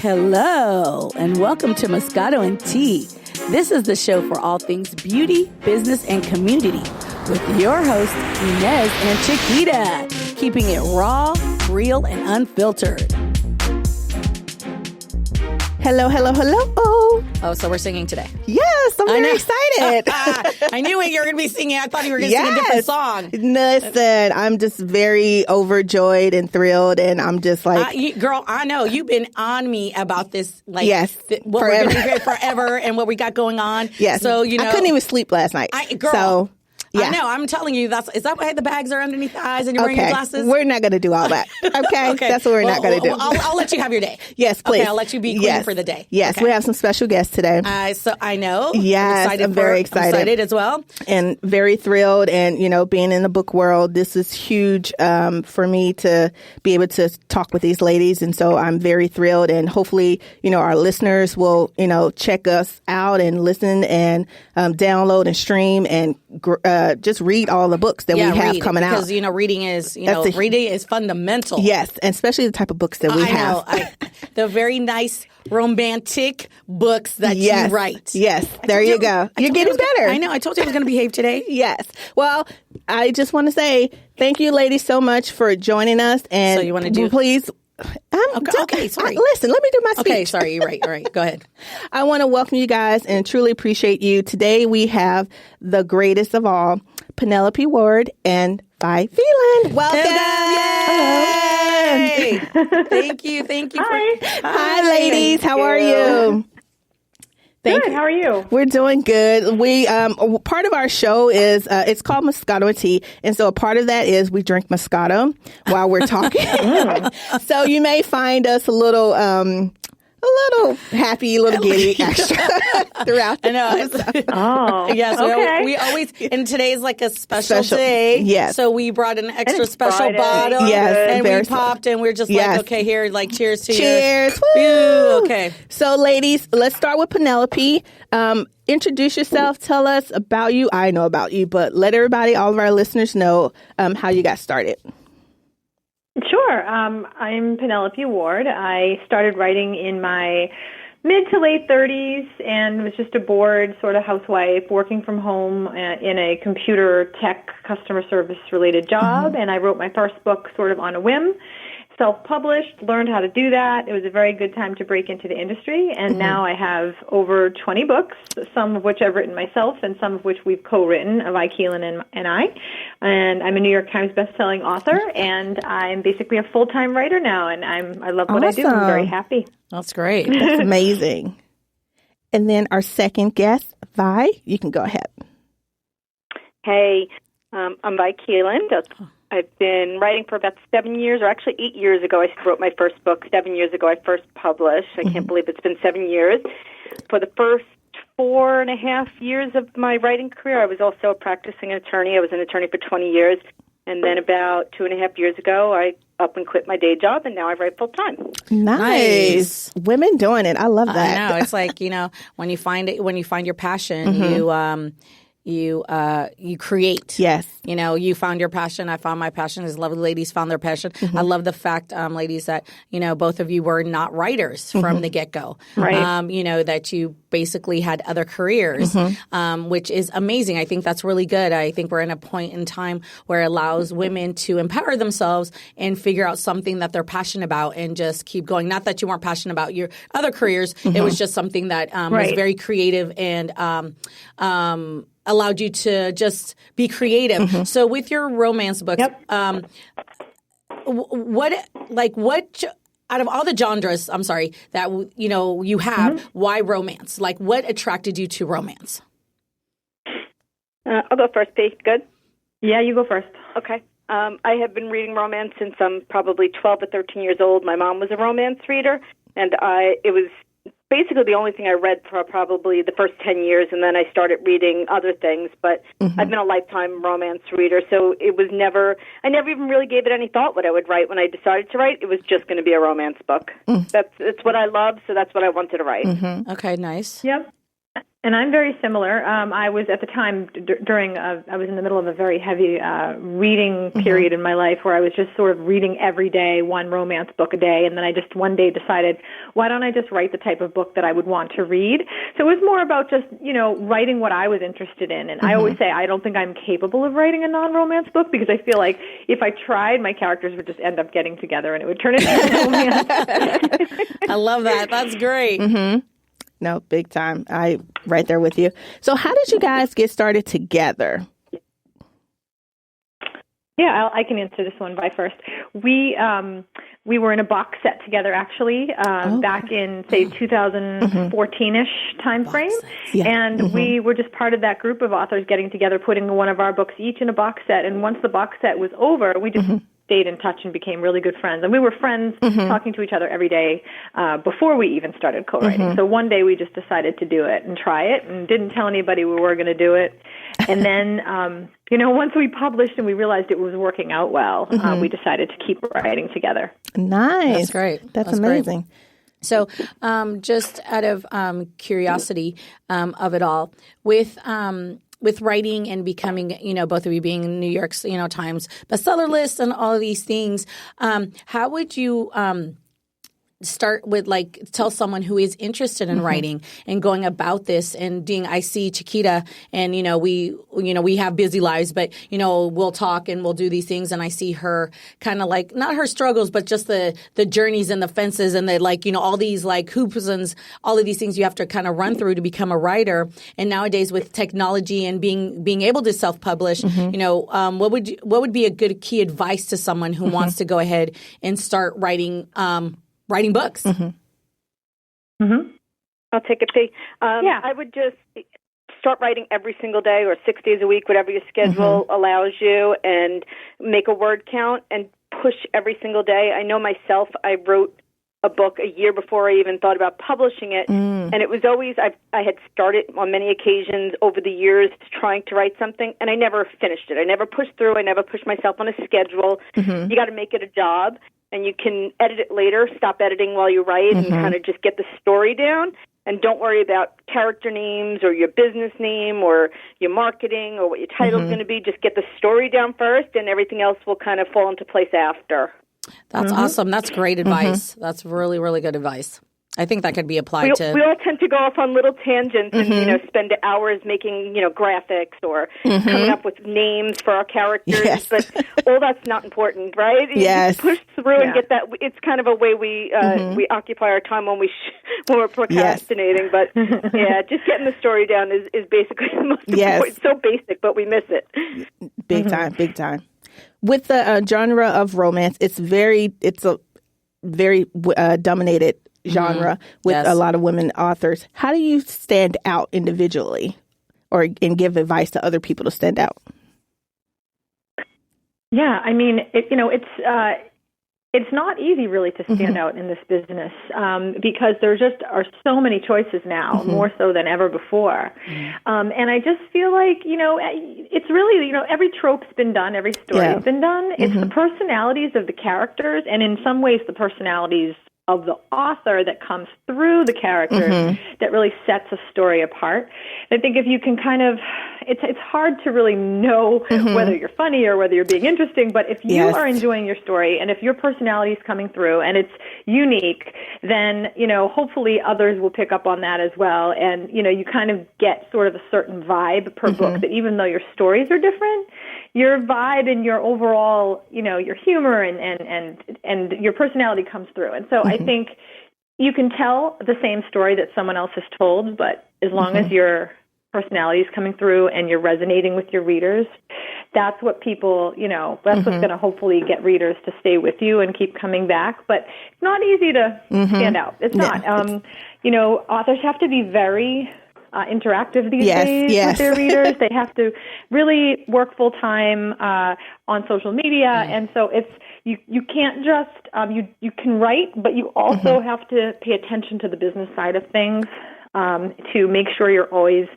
Hello, and welcome to Moscato and Tea. This is the show for all things beauty, business, and community with your hosts, Inez and Chiquita, keeping it raw, real, and unfiltered. Hello, hello, hello. Oh, so we're singing today. Yes, I'm very excited. I knew you were going to be singing. I thought you were going to sing a different song. Listen, I'm just very overjoyed and thrilled, and I'm just like... girl, I know. You've been on me about this. Like, yes, what forever. We're going to do forever and what we got going on. Yes. So, you know... I couldn't even sleep last night. Girl... Yeah. I know. I'm telling you, is that why the bags are underneath the eyes and you're wearing your glasses? We're not going to do all that. Okay? That's what we're not going to do. I'll let you have your day. Yes, please. Okay, I'll let you be queen for the day. Yes, okay. We have some special guests today. So I know. Yes, I'm very excited. I'm excited as well. And very thrilled. And, you know, being in the book world, this is huge for me to be able to talk with these ladies. And so I'm very thrilled. And hopefully, you know, our listeners will, you know, check us out and listen and download and stream and just read all the books that we have coming out. Because, you know, reading is fundamental. Yes, and especially the type of books that we have. The very nice romantic books that you write. Yes, there you go. You're getting better. I know. I told you I was going to behave today. Yes. Well, I just want to say thank you, ladies, so much for joining us. And so you want to do... Please... Okay, sorry. Listen, let me do my speech. Okay, sorry, you're right. All right, go ahead. I want to welcome you guys and truly appreciate you. Today we have the greatest of all, Penelop Ward and Veeland. Welcome. Hello. Thank you. Hi, ladies. How are you? Good. How are you? We're doing good. We part of our show is it's called Moscato and Tea, and so a part of that is we drink Moscato while we're talking. So you may find us a little happy, a little giddy extra throughout. I know. Oh, yes. Okay. We always, and today's like a special day. Yes. So we brought an extra special Friday. bottle. Yes. And we popped, and we're just like, okay, here, like, cheers to you. Cheers. Woo. Okay. So, ladies, let's start with Penelop. Introduce yourself. Tell us about you. I know about you, but let everybody, all of our listeners, know how you got started. Sure. I'm Penelop Ward. I started writing in my mid to late 30s and was just a bored sort of housewife working from home in a computer tech customer service related job. And I wrote my first book sort of on a whim, self-published, learned how to do that. It was a very good time to break into the industry. And now I have over 20 books, some of which I've written myself and some of which we've co-written, Veeland and I. And I'm a New York Times bestselling author, and I'm basically a full-time writer now, and I love what I do. I'm very happy. That's great. That's amazing. And then our second guest, Vi, you can go ahead. Hey, I'm Veeland. I've been writing for about 7 years, or actually 8 years ago. I wrote my first book. 7 years ago, I first published. I can't believe it's been 7 years. For the first 4.5 years of my writing career, I was also a practicing attorney. I was an attorney for 20 years. And then about 2.5 years ago, I up and quit my day job, and now I write full time. Nice. Women doing it. I love that. I know. It's like, you know, when you find your passion, you create. Yes. You know, you found your passion. I found my passion. These lovely ladies found their passion. I love the fact, ladies, that, you know, both of you were not writers from the get-go. Right. You know, that you basically had other careers, which is amazing. I think that's really good. I think we're in a point in time where it allows women to empower themselves and figure out something that they're passionate about and just keep going. Not that you weren't passionate about your other careers. It was just something that was very creative and allowed you to just be creative. So with your romance books, what out of all the genres, that you know you have, why romance? Like, what attracted you to romance? I'll go first, Pete. Good? Yeah, you go first. Okay. I have been reading romance since I'm probably 12 or 13 years old. My mom was a romance reader, and it was basically the only thing I read for probably the first 10 years, and then I started reading other things. But I've been a lifetime romance reader, so I never even really gave it any thought what I would write. When I decided to write, it was just going to be a romance book. It's what I love, so that's what I wanted to write. Okay, nice. Yep. And I'm very similar. I was at the time I was in the middle of a very heavy reading period in my life where I was just sort of reading every day, one romance book a day. And then I just one day decided, why don't I just write the type of book that I would want to read? So it was more about just, writing what I was interested in. And I always say I don't think I'm capable of writing a non-romance book because I feel like if I tried, my characters would just end up getting together and it would turn into a romance. I love that. That's great. No, big time. I right there with you. So how did you guys get started together? Yeah, I can answer this one by first. We were in a box set together actually back in say 2014-ish time frame, and we were just part of that group of authors getting together, putting one of our books each in a box set. And once the box set was over, we just stayed in touch and became really good friends. And we were friends talking to each other every day before we even started co-writing. So one day we just decided to do it and try it and didn't tell anybody we were going to do it. And then, once we published and we realized it was working out well, we decided to keep writing together. Nice. That's great. That's amazing. Great. So just out of curiosity of it all, with writing and becoming, both of you being in New York's, Times bestseller list and all of these things, how would you start with tell someone who is interested in writing and going about this and doing, I see Chiquita and, we have busy lives, but, we'll talk and we'll do these things. And I see her kind of not her struggles, but just the journeys and the fences and the all these hoops and all of these things you have to kind of run through to become a writer. And nowadays with technology and being able to self-publish, what would be a good key advice to someone who wants to go ahead and start writing books? I'll take a peek. I would just start writing every single day or 6 days a week, whatever your schedule allows you, and make a word count and push every single day. I know myself, I wrote a book a year before I even thought about publishing it, and it was always, I had started on many occasions over the years trying to write something, and I never finished it. I never pushed through. I never pushed myself on a schedule. You got to make it a job. And you can edit it later, stop editing while you write, and kind of just get the story down. And don't worry about character names or your business name or your marketing or what your title's going to be. Just get the story down first, and everything else will kind of fall into place after. That's awesome. That's great advice. That's really, really good advice. I think that could be applied to... We all tend to go off on little tangents and, spend hours making, graphics or coming up with names for our characters. But all that's not important, right? Yes. You push through and get that. It's kind of a way we occupy our time when we're procrastinating. But, just getting the story down is basically the most important. It's so basic, but we miss it. Big time, big time. With the genre of romance, it's a very dominated genre with a lot of women authors. How do you stand out individually and give advice to other people to stand out? Yeah, I mean, it's not easy really to stand out in this business because there just are so many choices now, more so than ever before. And I just feel like, it's really, every trope's been done, every story's been done. It's the personalities of the characters, and in some ways the personalities of the author that comes through the characters that really sets a story apart. I think if you can kind of, it's hard to really know whether you're funny or whether you're being interesting, but if you are enjoying your story and if your personality is coming through and it's unique, then, hopefully others will pick up on that as well. And, you kind of get sort of a certain vibe per book that even though your stories are different, your vibe and your overall, your humor and your personality comes through. And so I think you can tell the same story that someone else has told, but as long as your personality is coming through and you're resonating with your readers, that's what people, that's what's going to hopefully get readers to stay with you and keep coming back. But it's not easy to stand out. It's not. Authors have to be very interactive these days with their readers. They have to really work full time on social media, and so it's you can't just you can write, but you also have to pay attention to the business side of things to make sure you're always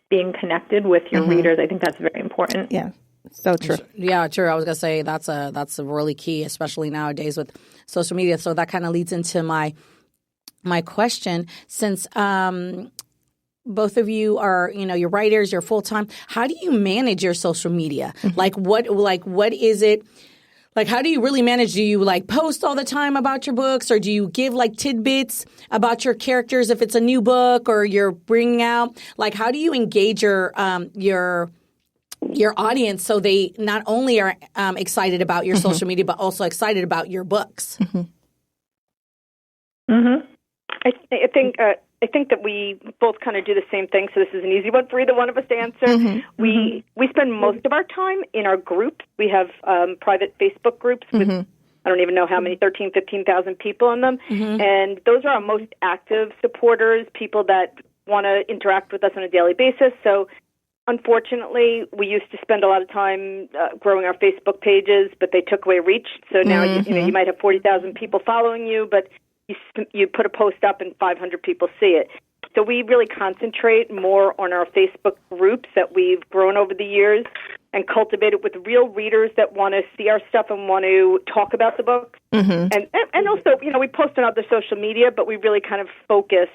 being connected with your readers. I think that's very important. Yeah. So true. Yeah, true. I was gonna say that's a really key, especially nowadays with social media. So that kind of leads into my question, since both of you are, you're writers, you're full-time. How do you manage your social media? What is it? Like, how do you really manage? Do you post all the time about your books, or do you give tidbits about your characters if it's a new book or you're bringing out? How do you engage your audience so they not only are excited about your social media but also excited about your books? I think that we both kind of do the same thing, so this is an easy one for either one of us to answer. We spend most of our time in our groups. We have private Facebook groups with, I don't even know how many, 13,000, 15,000 people in them. And those are our most active supporters, people that want to interact with us on a daily basis. So unfortunately, we used to spend a lot of time growing our Facebook pages, but they took away reach. So now you might have 40,000 people following you, but you put a post up and 500 people see it. So we really concentrate more on our Facebook groups that we've grown over the years and cultivated with real readers that want to see our stuff and want to talk about the book. And also, we post on other social media, but we really kind of focus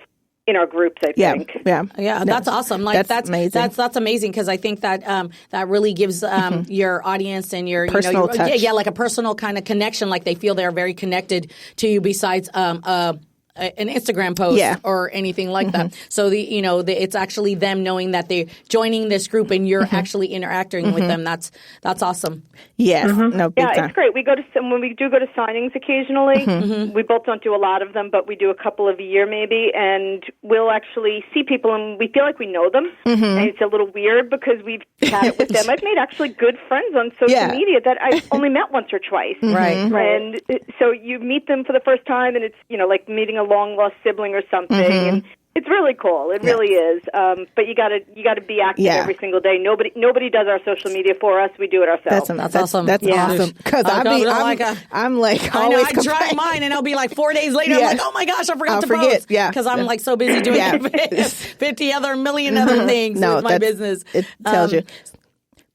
in our groups, I think. Yeah, that's awesome. That's amazing. That's amazing, because I think that that really gives your audience and your personal touch. Like a personal kind of connection. Like they feel they're very connected to you besides an Instagram post or anything like that. So it's actually them knowing that they're joining this group and you're actually interacting with them. That's awesome. Yes. No, big time. It's great. When we do go to signings occasionally, we both don't do a lot of them, but we do a couple of a year maybe, and we'll actually see people and we feel like we know them. And it's a little weird because we've chatted with them. I've made actually good friends on social media that I've only met once or twice. Right. And so you meet them for the first time, and it's like meeting a long-lost sibling or something, and it's really cool. It really is. But you got to be active every single day. Nobody does our social media for us. We do it ourselves. That's awesome. That's awesome. Because I'm like always I try mine, and I'll be 4 days later. I'm like, oh my gosh, I forgot to post. Because I'm so busy doing 50 other million other things with my business. It tells you.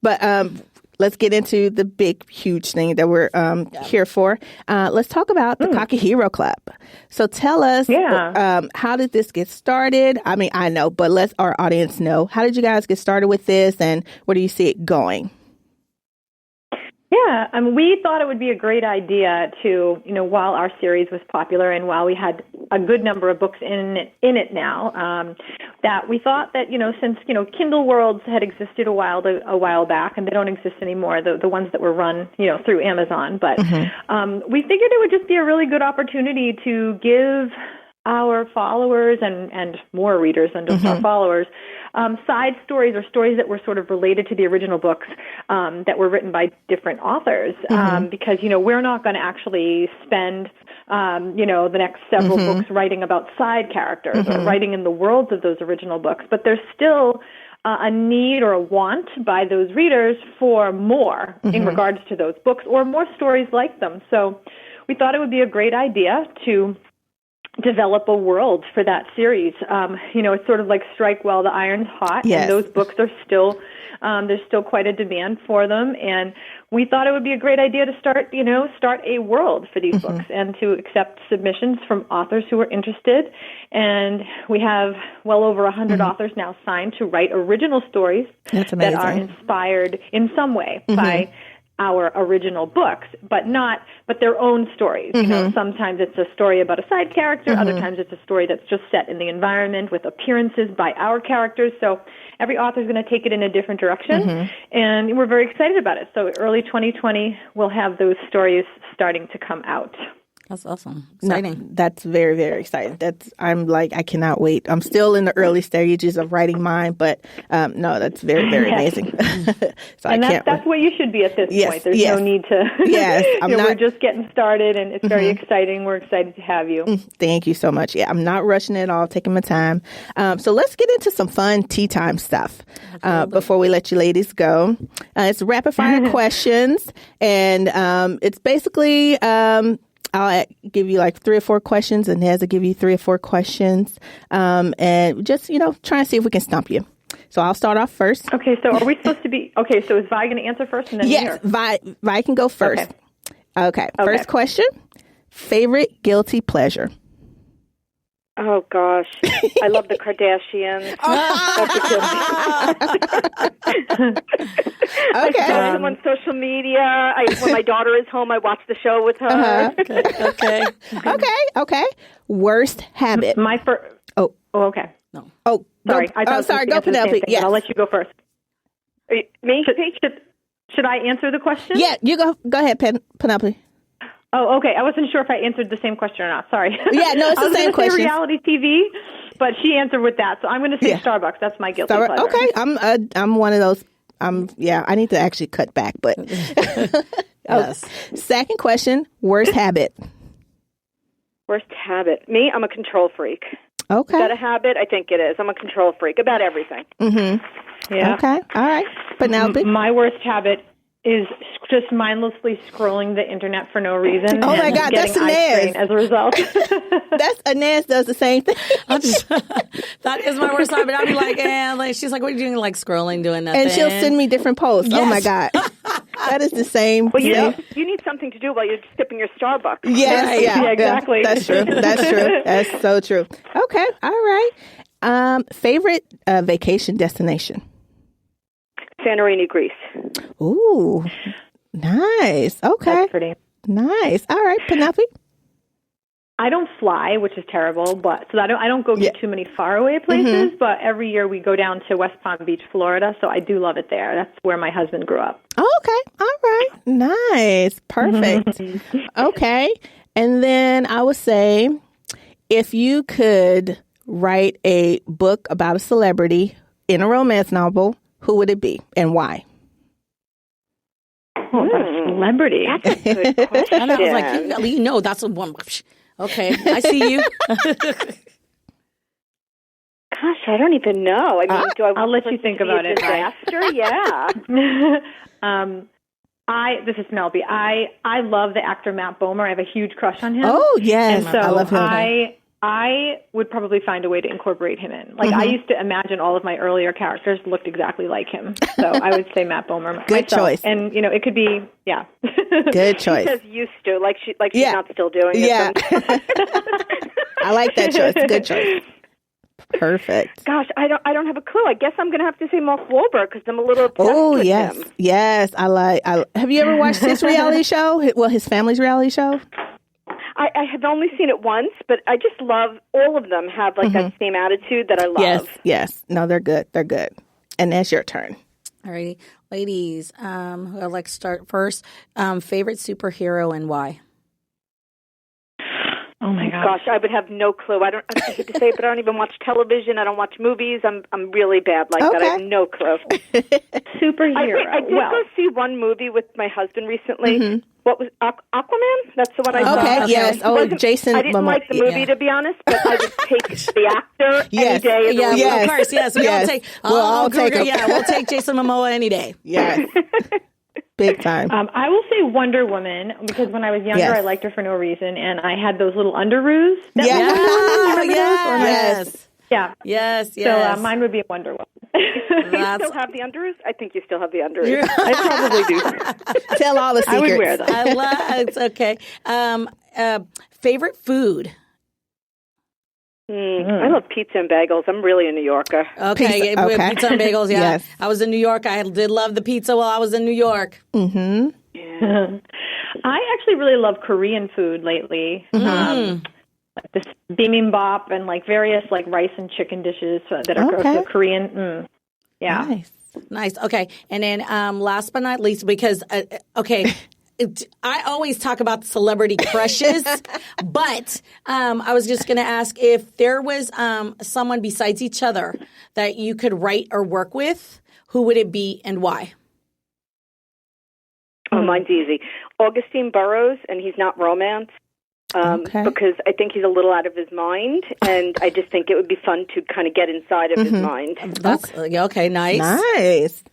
But let's get into the big, huge thing that we're here for. Let's talk about the Cocky Hero Club. So tell us, how did this get started? I mean, I know, but let our audience know. How did you guys get started with this, and where do you see it going? Yeah, we thought it would be a great idea to, while our series was popular and while we had a good number of books in it now, that we thought that, since, Kindle Worlds had existed a while back, and they don't exist anymore, the ones that were run, through Amazon, but we figured it would just be a really good opportunity to give our followers and more readers than just our followers side stories or stories that were sort of related to the original books that were written by different authors because, we're not going to actually spend, the next several books writing about side characters or writing in the worlds of those original books, but there's still a need or a want by those readers for more in regards to those books or more stories like them. So we thought it would be a great idea to develop a world for that series. It's sort of like strike while the iron's hot, and those books are still, there's still quite a demand for them, and we thought it would be a great idea to start a world for these books and to accept submissions from authors who are interested, and we have well over 100 authors now signed to write original stories that are inspired in some way by our original books, but their own stories. Sometimes it's a story about a side character, other times it's a story that's just set in the environment with appearances by our characters. So every author is going to take it in a different direction, and we're very excited about it. So early 2020, we'll have those stories starting to come out. That's awesome. Exciting. No, that's very, very exciting. I cannot wait. I'm still in the early stages of writing mine, but no, that's very, very amazing. So that's what you should be at this point. There's no need to. We're just getting started, and it's very exciting. We're excited to have you. Thank you so much. Yeah, I'm not rushing at all, taking my time. So let's get into some fun tea time stuff before we let you ladies go. It's rapid fire questions, and it's basically. I'll give you 3 or 4 questions, and Nez will give you 3 or 4 questions, and just, try and see if we can stump you. So I'll start off first. Okay, so are we supposed to be, so is Vi going to answer first and then Yes, Vi can go first. Okay, first question, favorite guilty pleasure? Oh, gosh. I love the Kardashians. I follow them on social media. When my daughter is home, I watch the show with her. Okay. Worst habit. My first. Oh, okay. No. Oh, sorry. Sorry. Go, Penelope. Yeah, I'll let you go first. Me? Should I answer the question? Yeah, you go. Go ahead, Penelope. Oh, okay. I wasn't sure if I answered the same question or not. Sorry. Yeah, no, it's the same question. I was going to say reality TV, but she answered with that, so I'm going to say Starbucks. That's my guilty pleasure. Okay, I'm one of those. I need to actually cut back, but Yes. Second question: worst habit. Worst habit. Me? I'm a control freak. Okay. Is that a habit? I think it is. I'm a control freak about everything. Mm-hmm. Yeah. Okay. All right. Penelope. My worst habit is just mindlessly scrolling the internet for no reason. Oh my God, that's Inez. As a result. That's Inez does the same thing. That is my worst habit. I'll be like, she's like, what are you doing? Like scrolling, doing nothing. And she'll send me different posts. Yes. Oh my God. That is the same. Well, you need something to do while you're sipping your Starbucks. Yes, Right. yeah, exactly. That's true. That's so true. Okay, all right. Favorite vacation destination? Santorini, Greece. Ooh, nice. Okay, That's pretty. nice. All right, Penelope. I don't fly, which is terrible, but so I don't go to too many faraway places. But every year we go down to West Palm Beach, Florida, so I do love it there. That's where my husband grew up. Oh, okay, all right, nice, perfect. Okay, and then I would say, if you could write a book about a celebrity in a romance novel, who would it be and why? Oh, about a celebrity. That's a good question. And I was like, you know, that's a one. Okay, I see you. Gosh, I don't even know. I mean, I'll let you think about it. Disaster? Yeah. This is Penelope. I love the actor Matt Bomer. I have a huge crush on him. Oh yes, And so I love him. I would probably find a way to incorporate him in. Like I used to imagine all of my earlier characters looked exactly like him. So I would say Matt Bomer. Good choice. And it could be Good choice. She says used to, like she's not still doing it. Yeah. I like that choice. Good choice. Perfect. Gosh, I don't have a clue. I guess I'm going to have to say Mark Wahlberg because I'm a little obsessed with him. Yes. Have you ever watched his reality show? Well, his family's reality show. I have only seen it once, but I just love all of them have like that same attitude that I love. Yes. No, they're good. They're good. And that's your turn. All righty. Ladies, I'd like to start first. Favorite superhero and why? Oh my gosh. Gosh, I would have no clue. I hate to say it, but I don't even watch television. I don't watch movies. I'm really bad like that. I have no clue. Superhero. I did go see one movie with my husband recently. What was Aquaman? That's the one I saw. Okay, yes. Oh, Jason Momoa. I didn't like the movie, to be honest, but I would take the actor any day. Of course, yes. We'll all take him. Yeah, we'll take Jason Momoa any day. Yes. Big time. I will say Wonder Woman because when I was younger, I liked her for no reason, and I had those little underoos. Yes. So mine would be Wonder Woman. Do you still have the underoos? I think you still have the underoos. I probably do. Tell all the secrets. I would wear them. It's okay. Favorite food? I love pizza and bagels. I'm really a New Yorker. Okay. Pizza and bagels, yeah. Yes. I was in New York. I did love the pizza while I was in New York. Mm-hmm. Yeah. I actually really love Korean food lately. Like this bibimbap and like various like rice and chicken dishes that are Korean. Yeah. Nice. Okay. And then last but not least, because, I always talk about celebrity crushes, but I was just going to ask if there was someone besides each other that you could write or work with, who would it be and why? Oh, mine's easy. Augustine Burroughs, and he's not romance. Because I think he's a little out of his mind, and I just think it would be fun to kind of get inside of his mind. That's okay. Nice. Nice.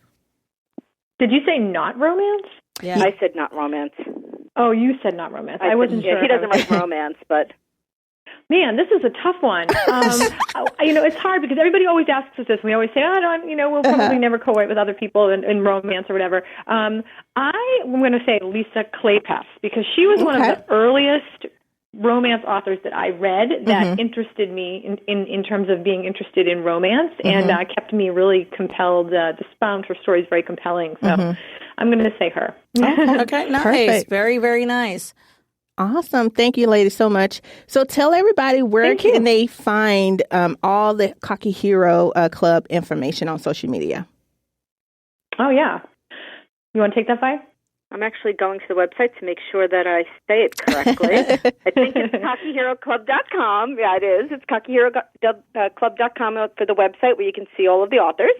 Did you say not romance? Yeah. I said not romance. Oh, you said not romance. I wasn't sure. He doesn't like romance, but... Man, this is a tough one. It's hard because everybody always asks us this. We always say, we'll probably never co-write with other people in romance or whatever. I'm going to say Lisa Kleypas because she was one of the earliest romance authors that I read that interested me in terms of being interested in romance and kept me really compelled. Just found her stories very compelling. So I'm going to say her. Okay, nice. Perfect. Very, very nice. Awesome. Thank you, ladies, so much. So tell everybody where can they find all the Cocky Hero Club information on social media? Oh, yeah. You want to take that, Vi? I'm actually going to the website to make sure that I say it correctly. I think it's cockyheroclub.com. Yeah, it is. It's cockyheroclub.com for the website where you can see all of the authors.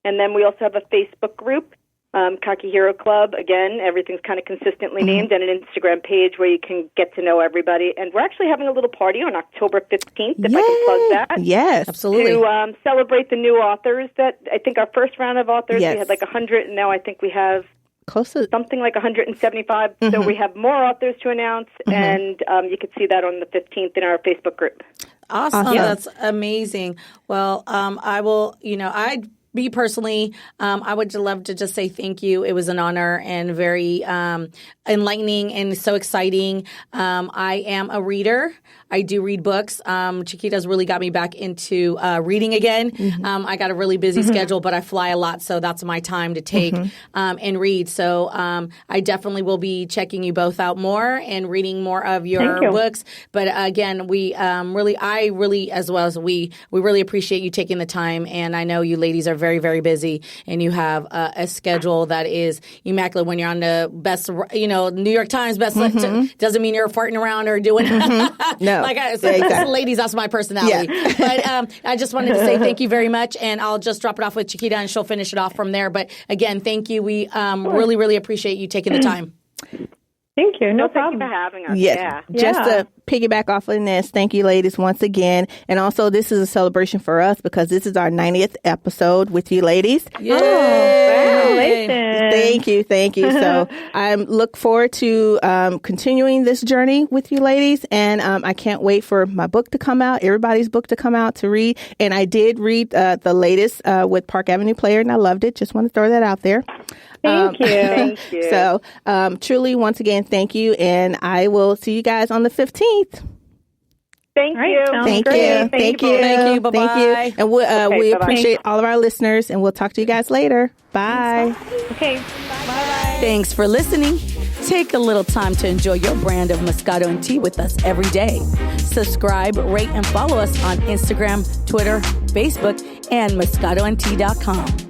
And then we also have a Facebook group, Cocky Hero Club. Again, everything's kind of consistently named, and an Instagram page where you can get to know everybody. And we're actually having a little party on October 15th, if I can plug that. Yes, absolutely. To celebrate the new authors that I think our first round of authors, we had like 100, and now I think we have close to something like 175. So we have more authors to announce, and you can see that on the 15th in our Facebook group. Awesome. That's amazing. Well, I will, me personally, I would love to just say thank you. It was an honor and very enlightening and so exciting. I am a reader. I do read books. Chiquita's really got me back into reading again. I got a really busy schedule, but I fly a lot, so that's my time to take and read. So I definitely will be checking you both out more and reading more of your books. But again, I really, as well as we really appreciate you taking the time. And I know you ladies are very, very busy, and you have a schedule that is immaculate. When you're on the best, New York Times best, doesn't mean you're farting around or doing. No. Ladies, that's my personality. Yeah. But I just wanted to say thank you very much, and I'll just drop it off with Chiquita, and she'll finish it off from there. But again, thank you. We really, really appreciate you taking the time. Thank you. No Thank problem. you for having us. Yes. Just to piggyback off of this, thank you, ladies, once again. And also, this is a celebration for us because this is our 90th episode with you ladies. Congratulations. Thank you. So I look forward to continuing this journey with you ladies. And I can't wait for my book to come out, everybody's book to come out to read. And I did read the latest with Park Avenue Player, and I loved it. Just want to throw that out there. Thank you. Thank you. So truly, once again, thank you. And I will see you guys on the 15th. Thank you. Thank you. Thank you. Bye-bye. Thank you. And we appreciate all of our listeners, and we'll talk to you guys later. Bye. Okay. Bye. Thanks for listening. Take a little time to enjoy your brand of Moscato and tea with us every day. Subscribe, rate, and follow us on Instagram, Twitter, Facebook, and MoscatoandTea.com.